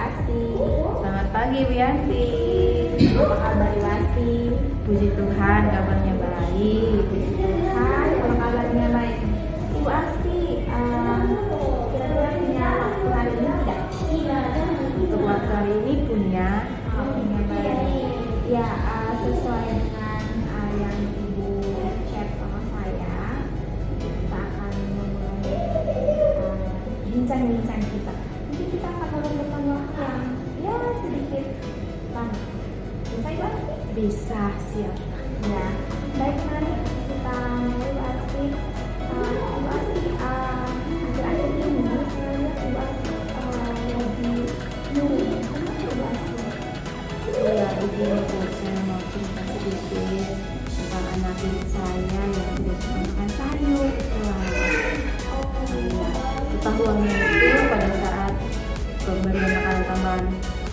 Asti. Selamat pagi Bu Yanti. Apa kabar Ibu Asti? Puji Tuhan kabarnya baik. Puji Tuhan, kalau kabarnya baik. Ibu Asti, kira-kira punya waktu hari ini tidak? Untuk waktu hari ini punya Baik. Ya, sesuai dengan yang Ibu chat sama saya, kita akan memulai bincang-bincang kita. Jadi kita akan memerlukan waktu yang sedikit lama. Bisa Ibu Asti? bisa siap. Ya, baik, mari kita mulai Ibu Asti. Ibu Asti, akhir-akhir ini saya lihat Ibu Asti lagi nyuri. Ibu Asti. Iya, begini Bu, saya mau cerita sedikit tentang anak saya yang tidak suka makan sayur. Ketahuannya itu pada saat pemberian makanan tambahan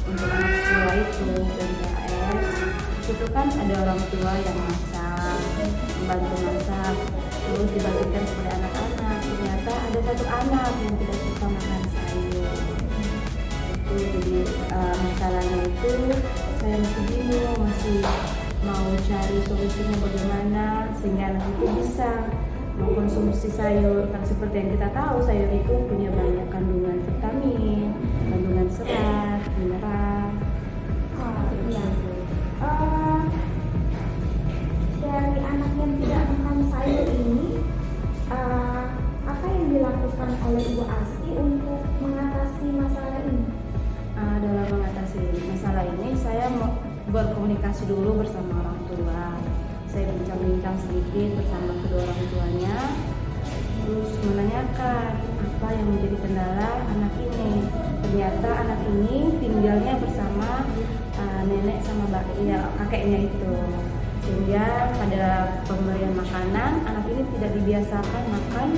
untuk anak sekolah itu dari BAS, itu kan ada orang tua yang masak, membantu masak, terus dibagikan kepada anak-anak. Ternyata ada satu anak yang tidak suka makan sayur. Itu jadi masalahnya itu saya masih bingung, masih mau cari solusinya bagaimana sehingga anak itu bisa mengkonsumsi sayur. Karena seperti yang kita tahu, sayur itu punya banyak kandungan vitamin, kandungan serat, mineral. Iya. Dari anak yang tidak makan sayur ini, apa yang dilakukan oleh Ibu Asti untuk mengatasi masalah ini? Dalam mengatasi masalah ini, saya mau berkomunikasi dulu bersama orang tua. Saya bincang-bincang sedikit bersama kedua orang tuanya, terus menanyakan apa yang menjadi kendala anak ini. Ternyata anak ini tinggalnya bersama nenek sama kakeknya itu, sehingga pada pemberian makanan anak ini tidak dibiasakan makan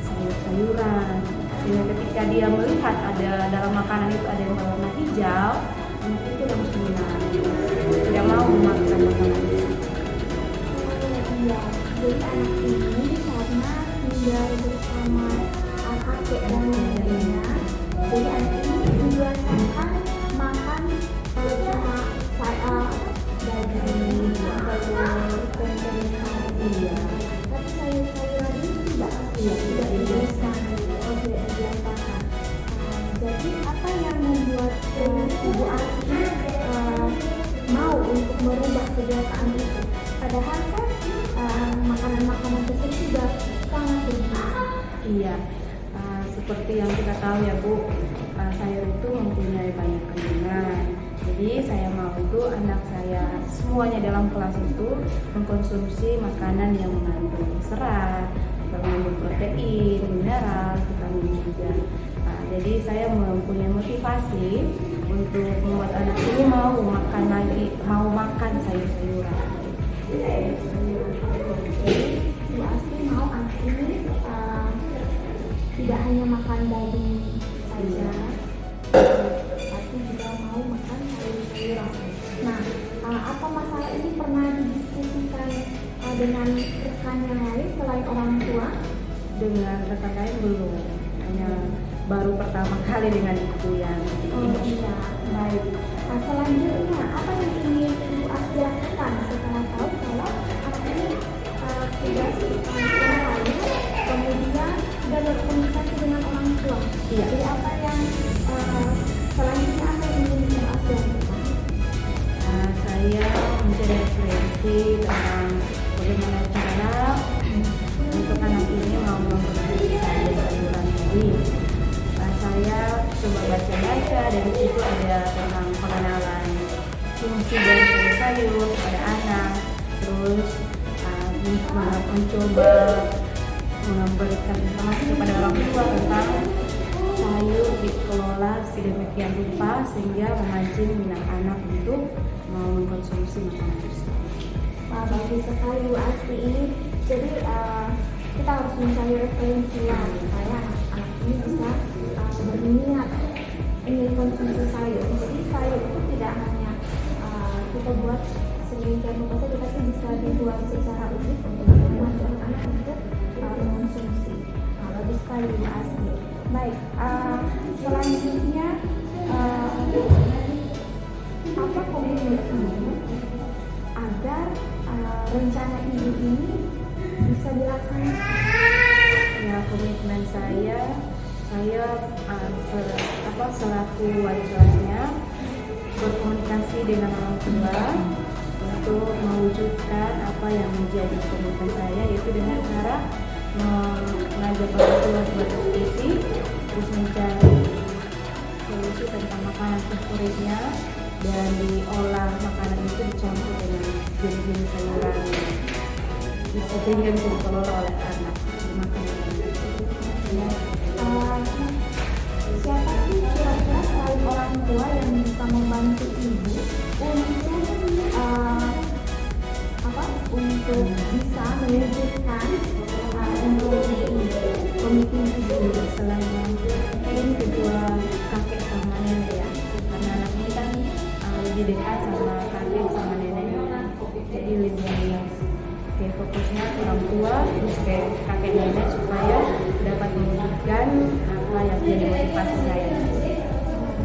sayur-sayuran. Sehingga ketika dia melihat ada dalam makanan itu ada yang berwarna hijau, anak itu langsung menangis, tidak mau makan makanan itu. Iya, jadi anak ini karena tinggal bersama kakek dan neneknya, jadi anak ini dibiasakan makan cuma daging, telur, tempe, Iya. tapi sayur-sayuran ini tidak dibiasakan. Jadi apa yang membuat Ibu Asti mau untuk merubah kebiasaan itu? Padahal kan makanan-makanan tersebut sudah sangat bergizi. Iya, seperti yang kita tahu ya Bu, sayur itu mempunyai banyak kandungan. Jadi saya mau itu anak saya semuanya dalam kelas itu mengkonsumsi makanan yang mengandung serat, mengandung protein, mineral, vitamin juga. Jadi saya mempunyai motivasi untuk membuat anak ini mau makan sayur-sayuran. Ibu Asti mau anak ini tidak hanya makan daging saja, tapi juga mau makan sayur-sayuran. Nah, apa masalah ini pernah didiskusikan dengan rekan yang lain selain orang tua? Dengan rekan lain belum, hanya baru pertama kali dengan ibu yang Iya, baik. Selanjutnya, apa yang ingin Ibu Asti lakukan setelah tahu kalau anak ini tidak suka makan sayur, kemudian sudah berkomunikasi dengan orang tua? Iya. Jadi apa yang selanjutnya apa yang ingin Ibu Asti lakukan? Saya mencari referensi tentang bagaimana cara untuk anak ini mau mengkonsumsi sayur-sayuran tadi. Saya coba baca-baca, dari situ ada tentang pengenalan fungsi dari sayur pada anak, terus mencoba memberikan informasi kepada orang tua tentang sayur dikelola sedemikian rupa sehingga memancing minat anak untuk mau mengkonsumsi makanan tersebut. Bagus sekali Bu Asti ini. Jadi kita harus mencari referensi yang supaya anak ini bisa berminat ingin konsumsi sayur. Jadi sayur itu tidak hanya kita buat sedemikian rupa saja, tapi bisa dibuat secara unik untuk membantu anak untuk mengonsumsi. Bagus sekali Bu Asti. Baik, selanjutnya rencana ibu ini bisa dilaksanakan? Ya, komitmen saya selaku wali kelasnya berkomunikasi dengan orang tua untuk mewujudkan apa yang menjadi komitmen saya, yaitu dengan cara mengajak orang tua buat diskusi, terus mencari solusi tentang makanan favoritnya, dan diolah makanan itu dicampur dengan jenis-jenis sayuran sehingga bisa dikelola oleh anak dimakan. Siapa sih kira-kira selain orang tua yang bisa membantu ibu untuk bisa mewujudkan komitmen ibu? Selain mungkin kedua kakek sama nenek ya, karena anak ini kan lebih dekat sama kakek sama neneknya, jadi lebih kayak fokusnya orang tua terus kayak kakek nenek supaya dapat mewujudkan apa yang jadi motivasi saya.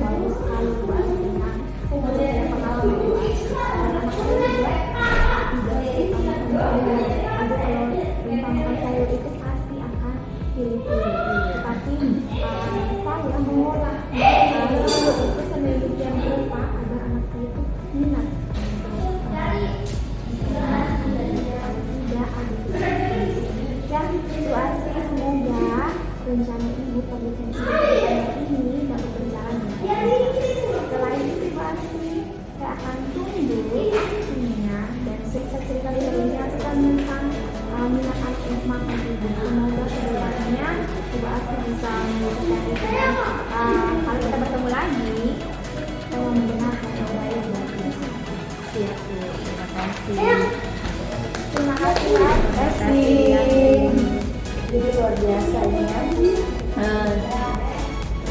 Bagus sekali Bu Asti. Saya juga ada pengalaman Bu Asti. Anak saya juga ada kalau rempah makan sayur itu pasti akan pilih-pilih. Tapi saya mengolah sayur itu sedemikian rupa agar anak saya itu minat. Dan Bu Asti, semoga rencana ibu komitmen ini dapat berjalan dengan baik. Selain itu Bu Asti, saya akan tunggu hasilnya dan cerita serunya tentang minat anak makan ibu. Semoga kedepannya Bu Asti bisa mewujudkan itu. Kalau kita bertemu lagi, saya mendengarkan yang baik dan Siap Bu, terima kasih. terima kasih Bu Asti. Jadi luar biasa ini ya.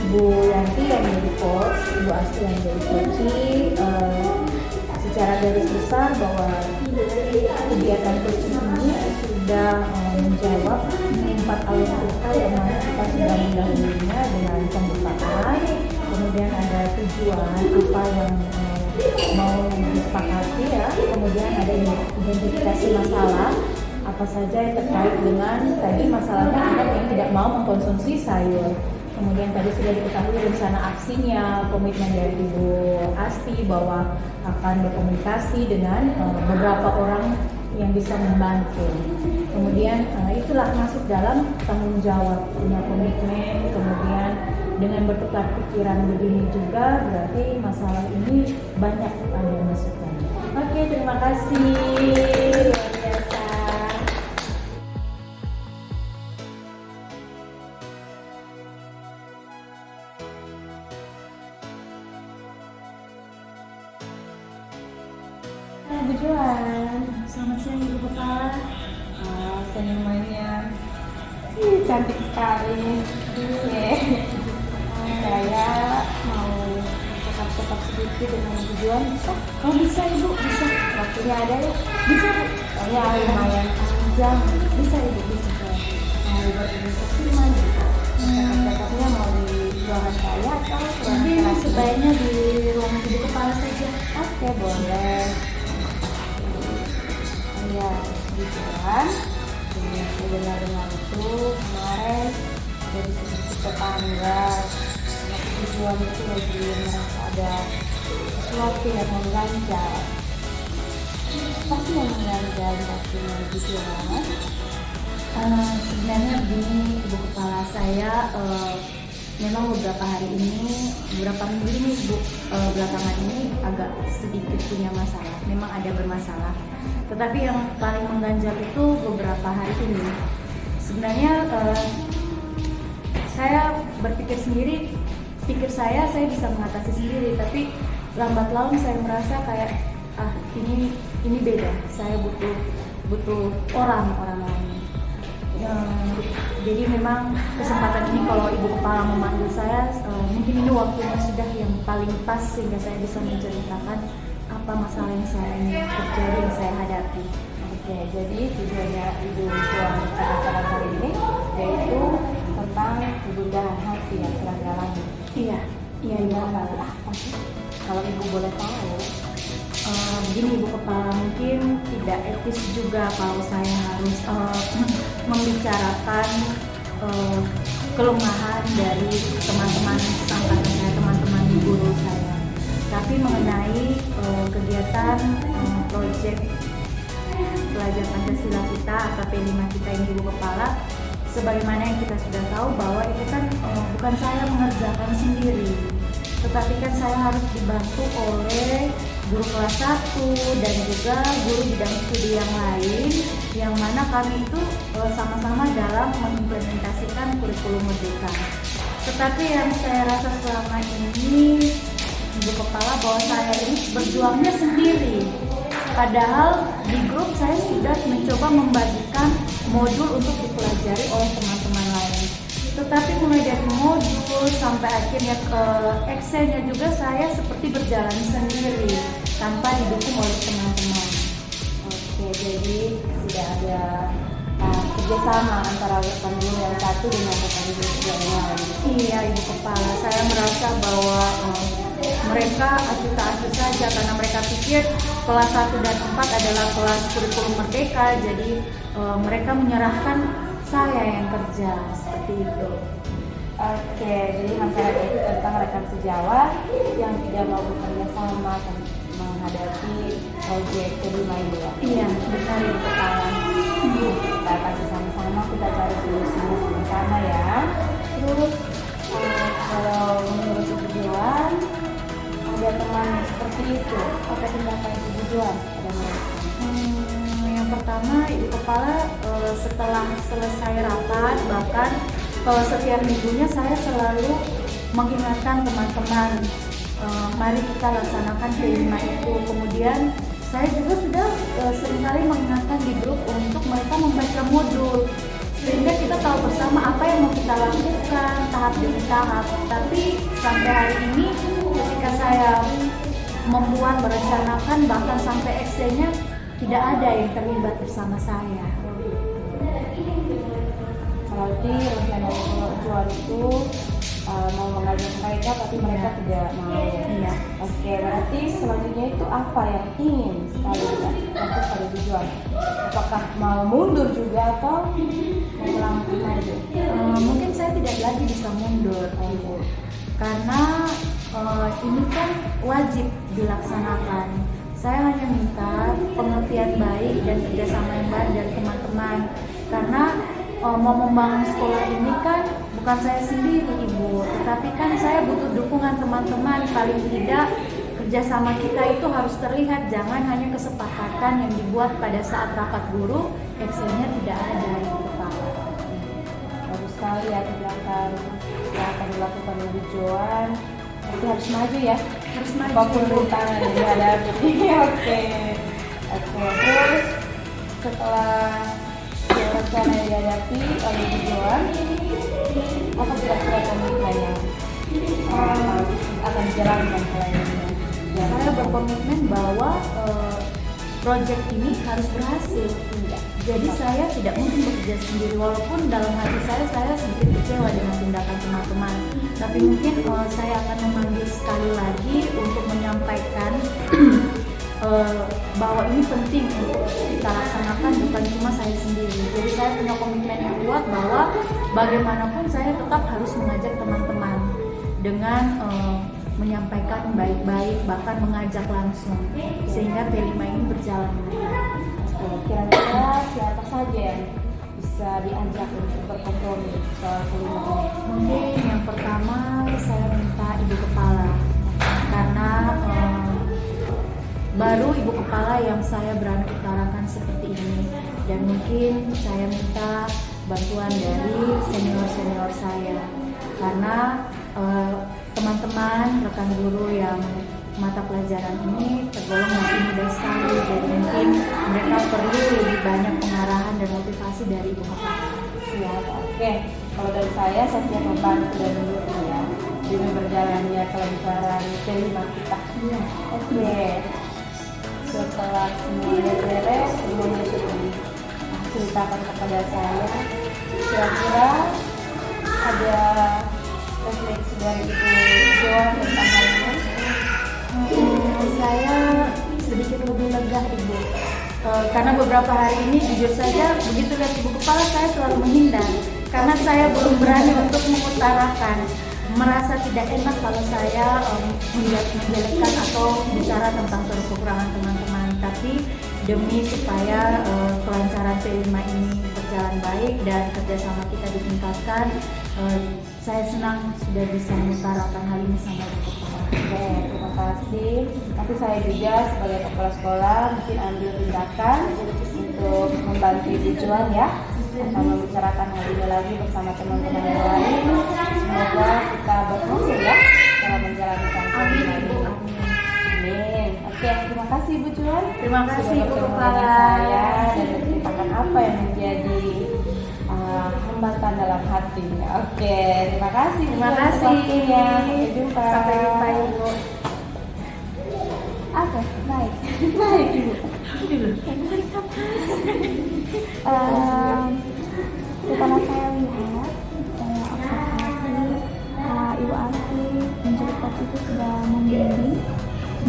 Bu Yanti yang menjadi coach, Bu Asti yang menjadi coaching. Secara garis besar bahwa kegiatan coaching ini sudah menjawab 4 alur kita yang mana kita sudah mendahulunya dengan pembukaan, kemudian ada tujuan apa yang mau disepakati ya, kemudian ada identifikasi masalah apa saja yang terkait dengan tadi masalahnya anak yang tidak mau mengkonsumsi sayur. Kemudian tadi sudah diketahui rencana aksinya, komitmen dari Ibu Asti bahwa akan berkomunikasi dengan beberapa orang yang bisa membantu. Kemudian itulah masuk dalam tanggung jawab, punya komitmen, kemudian dengan bertukar pikiran begini juga berarti masalah ini banyak ada masukan. Oke, terima kasih. Luar biasa. Bu Joan, selamat siang Ibu Kepala. Senyumannya cantik sekali. Saya mau cakap-cakap sedikit dengan Bu Joan. Bisa? Oh bisa Ibu, bisa. Waktunya ada ya? Bisa Bu. Saya lumayan panjang. Bisa Ibu, bisa. Mau berinvestasi mana? Cakap-cakapnya mau di ruangan saya atau ruangan kelas? Sebaiknya di ruangan Ibu Kepala saja. Oke, boleh. Ya, gitu dengar itu kemarin dari sedikit tetangga anak tujuan itu lagi merasa ada sesuatu yang mengganjal. Pasti yang mengganjal waktunya gitu ya. Sebenarnya begini Ibu Kepala, saya memang beberapa minggu ini belakangan ini agak sedikit punya masalah. Memang ada bermasalah. Tetapi yang paling mengganjal itu beberapa hari ini. Sebenarnya saya berpikir sendiri, saya bisa mengatasi sendiri. Tapi lambat laun saya merasa kayak ini beda. Saya butuh orang lain. Jadi memang kesempatan ini kalau Ibu Kepala memanggil saya, mungkin ini waktunya sudah yang paling pas sehingga saya bisa menceritakan apa masalah yang saya hadapi. Oke, jadi tujuannya Ibu Joan acara kali ini yaitu tentang kegundahan hati yang terdalam. Iya, Ibu. Kalau Ibu boleh tahu, begini Ibu Kepala, mungkin tidak etis juga kalau saya harus membicarakan kelemahan dari teman-teman angkatan saya, teman-teman guru saya. Tapi mengenai kegiatan proyek pelajar Pancasila kita atau P5 kita ini Ibu Kepala, sebagaimana yang kita sudah tahu bahwa itu kan bukan saya mengerjakan sendiri, tetapi kan saya harus dibantu oleh guru kelas 1 dan juga guru bidang studi yang lain, yang mana kami itu sama-sama dalam mengimplementasikan kurikulum Merdeka. Tetapi yang saya rasa selama ini Ibu Kepala bahwa saya ini berjuangnya sendiri. Padahal di grup saya sudah mencoba membagikan modul untuk dipelajari oleh teman-teman lain. Tetapi mulai dari modul sampai akhirnya ke Excel-nya juga saya seperti berjalan sendiri tanpa didukung oleh teman-teman. Oke, jadi tidak ada kerjasama antara rekan guru yang satu dengan rekan guru yang lain. Iya Ibu Kepala, saya merasa bahwa mereka acuh-acuh saja karena mereka pikir kelas 1 dan 4 adalah kelas kurikulum Merdeka, jadi mereka menyerahkan saya yang kerja seperti itu. Oke, jadi masalah itu tentang rekan sejawat yang tidak mau bekerja sama menghadapi proyek kelima ini ya. Iya, benar Ibu Kepala. Kita kasih sama-sama, kita cari solusinya sama-sama ya. Terus kalau menurut Ibu Joan, ada teman seperti itu, apa tindakan Ibu Joan pada mereka? Yang pertama Ibu Kepala, setelah selesai rapat, bahkan kalau setiap minggunya saya selalu mengingatkan teman-teman, mari kita laksanakan P5 itu. Kemudian saya juga sudah seringkali mengingatkan di grup untuk mereka membaca modul, sehingga kita tahu bersama apa yang mau kita lakukan tahap demi tahap. Tapi sampai hari ini ketika saya membuat, merencanakan, bahkan sampai Excel-nya tidak ada yang terlibat bersama saya. Berarti rencana Joan itu mau mengajak mereka tapi mereka tidak mau. Iya. Oke, berarti selanjutnya itu apa yang ingin sekali dilakukan pada Joan? Apakah mau mundur juga atau mau melanjutkan aja? Mungkin saya tidak lagi bisa mundur, Ibu, karena ini kan wajib dilaksanakan. Saya hanya minta pengertian baik dan kerjasama yang baik dari teman-teman, karena mau membangun sekolah ini kan bukan saya sendiri Ibu, tetapi kan saya butuh dukungan teman-teman. Paling tidak kerjasama kita itu harus terlihat, jangan hanya kesepakatan yang dibuat pada saat rapat guru, Excel-nya tidak ada Ibu Kepala. Bagus sekali ya tindakan yang akan dilakukan Ibu Joan. Berarti harus maju ya, Harus maju. apapun rintangan yang dihadapi. Oke, terus setelah rencana yang dihadapi oleh Ibu Joan, apa kira-kira komitmen yang akan dijalankan selanjutnya? Saya berkomitmen bahwa proyek ini harus berhasil. Jadi saya tidak mungkin bekerja sendiri, walaupun dalam hati saya sedikit kecewa dengan tindakan teman-teman. Tapi mungkin saya akan memanggil sekali lagi untuk menyampaikan bahwa ini penting untuk kita laksanakan, bukan cuma saya sendiri. Jadi saya punya komitmen yang kuat bahwa bagaimanapun saya tetap harus mengajak teman-teman dengan menyampaikan baik-baik, bahkan mengajak langsung, sehingga P5 ini berjalan. Kira-kira siapa saja yang bisa diajak untuk berkompromi soal kelima ini? Mungkin yang pertama saya minta Ibu Kepala, karena baru Ibu Kepala yang saya berani utarakan seperti ini, dan mungkin saya minta bantuan dari senior-senior saya, karena teman-teman rekan guru yang mata pelajaran ini tergolong masih muda sekali, jadi mungkin mereka perlu lebih banyak pengarahan dan motivasi dari Ibu Kepala. Siap, oke. Kalau dari saya siap membantu dan mendukung ya demi berjalannya kelancaran kelima kita. Iya. Oke. Setelah semuanya beres, semuanya sudah diceritakan kepada saya, kira-kira ada refleksi dari Ibu Joan tentang hal ini? sedikit lebih lega Ibu. Karena beberapa hari ini jujur saja begitu lihat ibu kepala saya selalu menghindar karena saya belum berani untuk mengutarakan, merasa tidak enak kalau saya menjelekkan atau bicara tentang kekurangan teman-teman. Tapi demi supaya kelancaran P5 ini berjalan baik dan kerjasama kita ditingkatkan, saya senang sudah bisa mengutarakan hal ini sama ibu kepala. Oke, terima kasih. Nanti saya juga sebagai kepala sekolah mungkin ambil tindakan untuk membantu Ibu Juan ya, akan membicarakan hal ini lagi bersama teman-teman yang lain. Semoga kita berhasil ya dalam menjalankan hal ini. Amin. Oke, terima kasih Ibu Juan. Terima kasih Sudah Ibu bertemu Kepala dengan saya dan menceritakan apa yang menjadi hambatan dalam hatinya. Oke, terima kasih. Terima kasih. Sampai jumpa. Sampai jumpa Ibu. Oke, baik. Baik Ibu. Setelah saya lihat, saya observasi Ibu Asti menjadi coach itu sudah membimbing,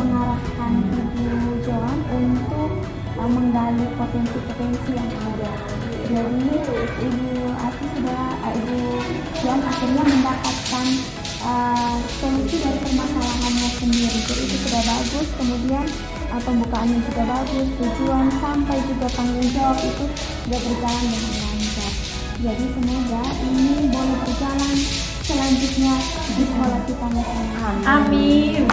mengarahkan Ibu Joan untuk menggali potensi-potensi yang ada. Jadi Ibu Asti Ibu Joan akhirnya mendapatkan solusi dari permasalahannya sendiri. Jadi itu sudah bagus. Kemudian pembukaannya juga bagus, tujuan sampai juga tanggung jawab itu sudah berjalan dengan lancar. Jadi semoga ini boleh berjalan selanjutnya di sekolah kita masing-masing. Amin.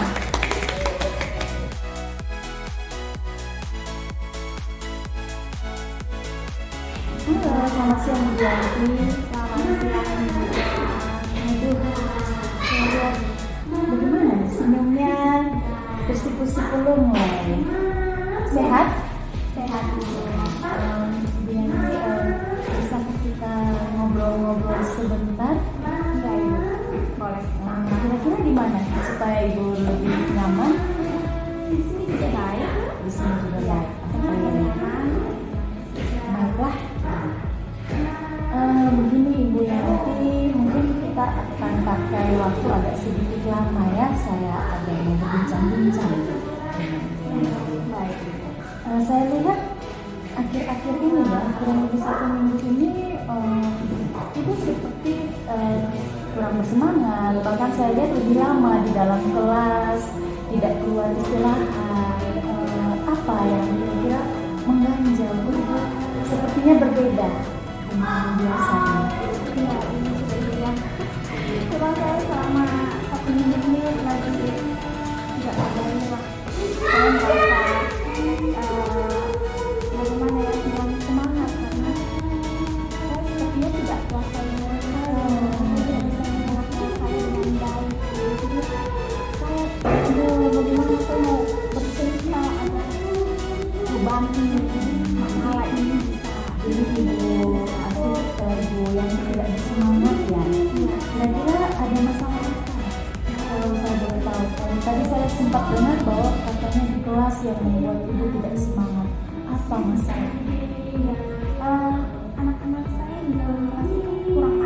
Halo, selamat siang Bu Yanti. Selamat siang Bu. Aduh, saya lihat bagaimana nih senyumnya, bersih-bersih belum mulai. Sehat? Sehat Bu. Bu Yanti, bisakah kita ngobrol-ngobrol sebentar? Enggak Ibu? Boleh. Kira-kira di mana supaya Ibu lebih nyaman? Di sini juga baik. Di sini juga baik. Baiklah. Begini Ibu Yanti, mungkin kita akan pakai waktu agak sedikit lama ya. Saya agak mau berbincang-bincang. Baik. Saya lihat akhir-akhir ini ya, kurang lebih 1 minggu ini, Ibu seperti kurang bersemangat. Bahkan saya lihat lebih lama di dalam kelas, tidak keluar istirahat. Apa yang kira-kira mengganjal Bu? Sepertinya berbeda dengan biasanya. Iya, ini sudah bilang. Coba saya selama 1 minggu ini lagi tidak ada lah. Saya merasa bagaimana ya, kurang semangat karena saya sepertinya tidak kuasa dengan saya. Tidak bisa mengelakkan saya dengan baik. Jadi saya bagaimana saya mau bercerita ada membantu masalah ini. Ini Ibu Ibu yang tidak bersemangat ya. Kira-kira ada masalah apa? Kalau saya boleh tahu, tadi saya sempat dengar bahwa katanya di kelas yang membuat Ibu tidak semangat. Apa masalahnya? Iya, anak-anak saya di dalam kelas itu kurang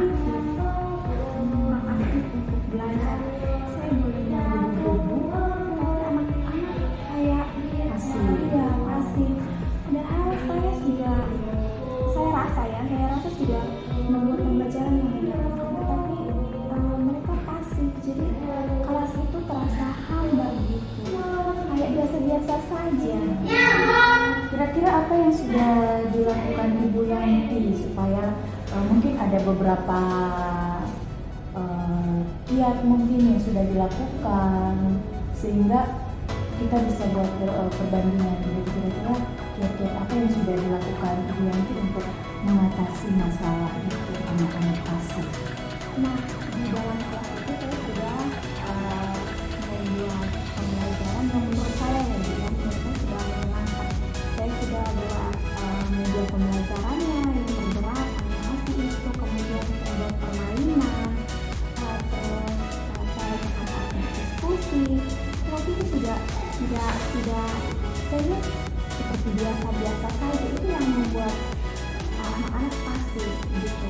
aktif untuk belajar. Saya boleh mengguru, tapi anak-anak kayak Asik. ya asik. Padahal saya rasa sudah membuat pembelajaran yang menyenangkan, tapi mereka pasif. Jadi kelas itu terasa hambar gitu, kayak biasa-biasa saja. Kira-kira apa yang sudah dilakukan Ibu Yanti supaya mungkin ada beberapa kiat mungkin yang sudah dilakukan sehingga kita bisa buat perbandingan. Jadi kira-kira kiat-kiat apa yang sudah dilakukan Ibu Yanti untuk mengatasi masalah itu anak-anak pasif? Nah, di dalam kelas itu saya sudah membuat pembelajaran yang menurut saya sudah menyenangkan. Saya sudah buat media pembelajarannya yang bergerak, animasi itu, kemudian saya buat permainan, terus saya akan diskusi. Waktu itu sudah saya lihat seperti biasa-biasa saja. Itu yang membuat anak-anak pasif gitu.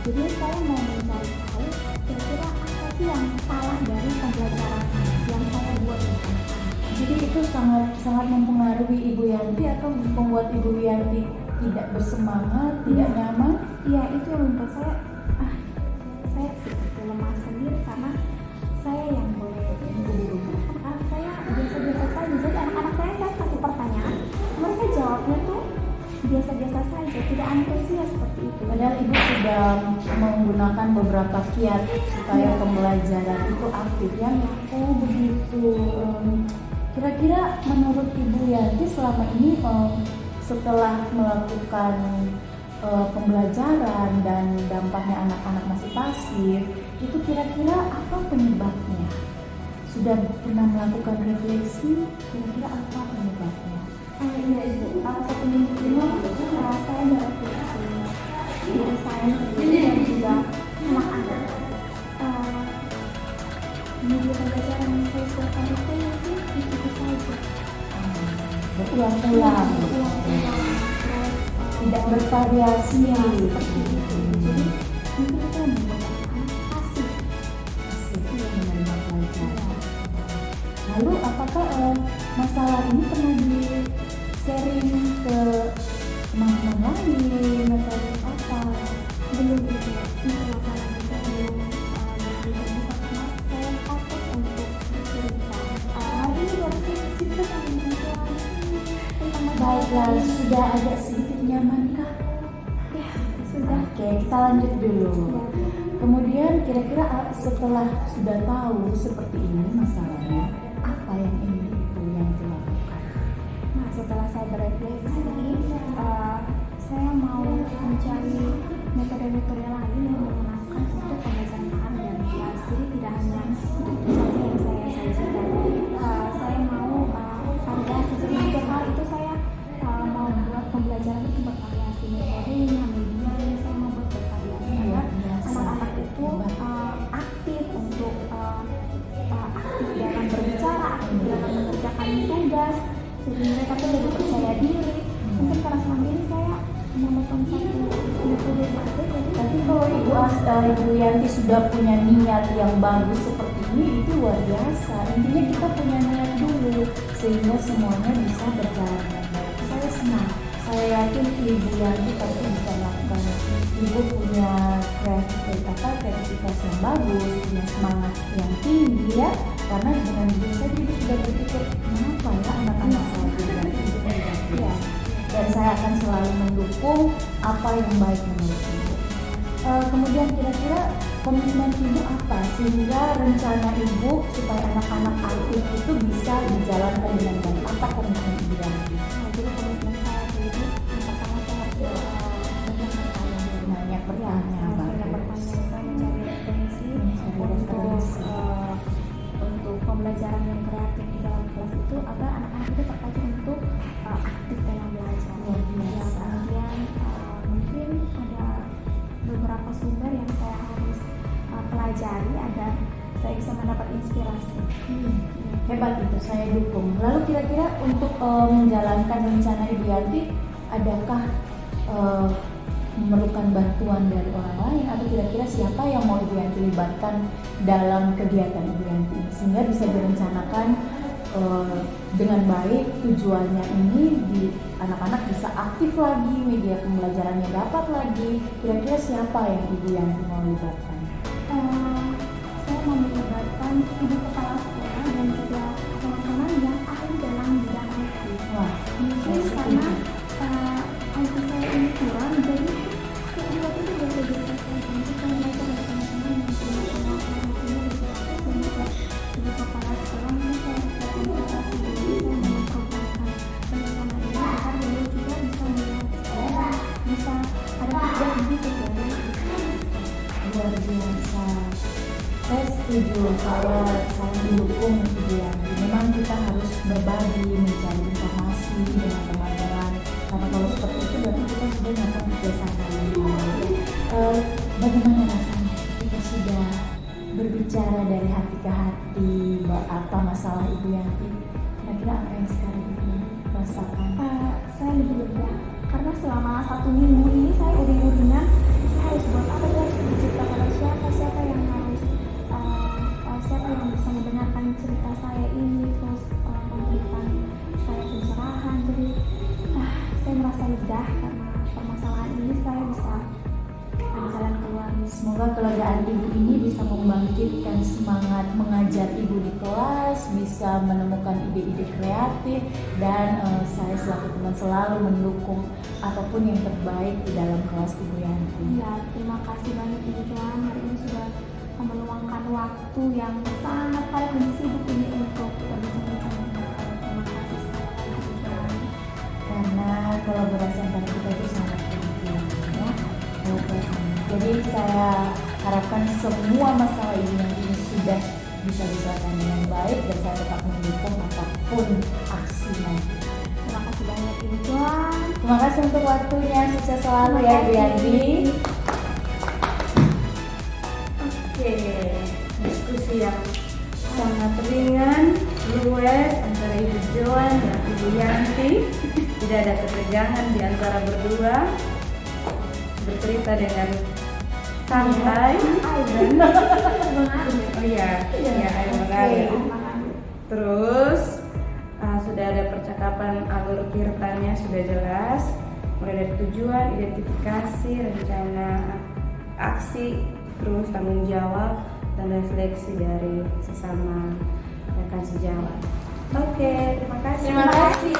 Jadi saya mau mencari tahu kira-kira apa sih yang salah dari pembelajaran yang saya buat. Jadi itu sangat mempengaruhi Ibu Yanti atau membuat Ibu Yanti tidak bersemangat, tidak nyaman? Iya, itu yang membuat saya seperti lemah sendiri karena saya yang boleh anak saya biasa-biasa saja. Jadi anak-anak saya kasih pertanyaan, mereka jawabnya tuh biasa-biasa saja, tidak antusias seperti itu. Padahal Ibu sudah menggunakan beberapa kiat supaya pembelajaran itu aktif ya. Oh begitu. Kira-kira menurut Ibu Yanti selama ini setelah melakukan pembelajaran dan dampaknya anak-anak masih pasif, itu kira-kira apa penyebabnya? Sudah pernah melakukan refleksi? Kira-kira apa penyebabnya? Iya Ibu, satu minggu ini saya berefleksi diri saya sendiri dan juga anak-anak. Media pembelajaran yang saya siapkan itu mungkin itu saja. Berulang-ulang, tidak bervariasi. Seperti itu. Jadi mungkin itu yang membuat anak pasif. Menerima pelajaran. Lalu apakah masalah ini pernah di-sharing ke teman-teman lain atau apa? Belum itu, masalah bisa belum berbuka karena saya takut untuk bercerita. Nanti waktu cerita sama teman-teman tentang Baiklah, sudah agak sedikit nyamankah? ya sudah. Oke, kita lanjut dulu. Kemudian kira-kira setelah sudah tahu seperti ini masalahnya, apa yang ingin Ibu yang dilakukan? Nah, setelah saya berefleksi, saya mau mencari metode-metode lain yang menggunakan untuk pembelajaran paham dan kelas. Jadi tidak hanya itu saja yang saya sajikan. Saya mau variasi. Jadi setiap hal itu saya mau buat pembelajaran itu bervariasi, metodenya, medianya saya mau buat bervariasi. Agar anak-anak itu aktif untuk aktif dalam berbicara, aktif dalam mengerjakan tugas. Jadi mereka tuh lebih percaya diri. Mungkin karena selama ini saya menemukan satu metode saja. Tapi kalau Ibu Yanti sudah punya niat yang bagus seperti ini, itu luar biasa. Intinya kita punya niat dulu sehingga semuanya bisa berjalan dengan baik. Saya senang. Saya yakin Ibu Yanti pasti bisa melakukan. Ibu punya kreativitas yang bagus, punya semangat yang tinggi ya. Karena dengan diri saya Ibu sudah berpikir kenapa ya anak-anak saya tidak ya. Dan saya akan selalu mendukung apa yang baik menurut Ibu. Kemudian kira-kira komitmen Ibu apa sehingga rencana Ibu supaya anak-anak aktif itu bisa dijalankan dengan baik? Apa komitmen Ibu Yanti? Jadi komitmen saya itu yang pertama saya harus Banyak bertanya, banyak bertanya, saya mencari referensi untuk pembelajaran yang kreatif di dalam kelas itu agar anak-anak itu tertarik untuk aktif dalam belajar. Kemudian mungkin ada beberapa sumber yang saya harus pelajari agar saya bisa mendapat inspirasi. Hebat itu, saya dukung. Lalu kira-kira untuk menjalankan rencana Ibu Yanti, adakah memerlukan bantuan dari orang lain atau kira-kira siapa yang mau Ibu Yanti libatkan dalam kegiatan Ibu Yanti sehingga bisa direncanakan dengan baik, tujuannya ini di anak-anak bisa aktif lagi, media pembelajarannya dapat lagi. Kira-kira siapa yang Ibu Yanti mau libatkan? Saya mau melibatkan ibu kepala sekolah dan juga teman-teman yang ahli dalam bidang IT. Wah, Mungkin karena IT saya ini kurang, jadi saya buat itu biasa-biasa saja. Untuk saya belajar dari teman-teman yang punya pengalaman ini dan juga ibu kepala sekolah ini saya harus konsentrasi dulu, saya memprogramkan teman-teman ini agar beliau juga bisa melihat saya dan bisa ada feedback gitu ya. luar biasa. Saya setuju, saya mendukung Ibu Yanti. Memang kita harus berbagi, mencari informasi dengan teman-teman. Karena kalau seperti itu berarti kita sudah melakukan kerjasama yang baik. Bagaimana rasanya kita sudah berbicara dari hati ke hati apa masalah Ibu Yanti? Kira-kira apa yang sekarang Ibu rasakan? Saya lebih lega karena selama 1 minggu ini saya uring-uringan saya harus buat apa, saya harus bercerita pada siapa yang harus siapa yang bisa mendengarkan cerita saya ini, terus memberikan saya mengajar ibu di kelas, bisa menemukan ide-ide kreatif, dan saya selaku teman selalu mendukung apapun yang terbaik di dalam kelas Ibu Yanti. Iya, terima kasih banyak Ibu Joan hari ini sudah meluangkan waktu yang sangat paling sibuk ini untuk berbincang-bincang dengan saya. Terima kasih sekali lagi Ibu Joan. Karena kolaborasi antara kita itu sangat penting, ya. Jadi saya harapkan semua masalah Ibu Yanti ini sudah bisa diselesaikan dengan baik, dan saya tetap mendukung apapun aksinya. Terima kasih banyak Ibu Joan. Terima kasih untuk waktunya, sukses selalu ya Ibu Yanti. Oke, diskusi yang sangat ringan, luwes antara Ibu Joan dan Ibu Yanti. Tidak ada ketegangan di antara berdua, bercerita dengan santai dan oh iya, air mengalir. Terus sudah ada percakapan alur ceritanya sudah jelas, mulai dari tujuan, identifikasi, rencana aksi, terus tanggung jawab dan refleksi dari sesama rekan sejawat. Oke, terima kasih. Terima kasih.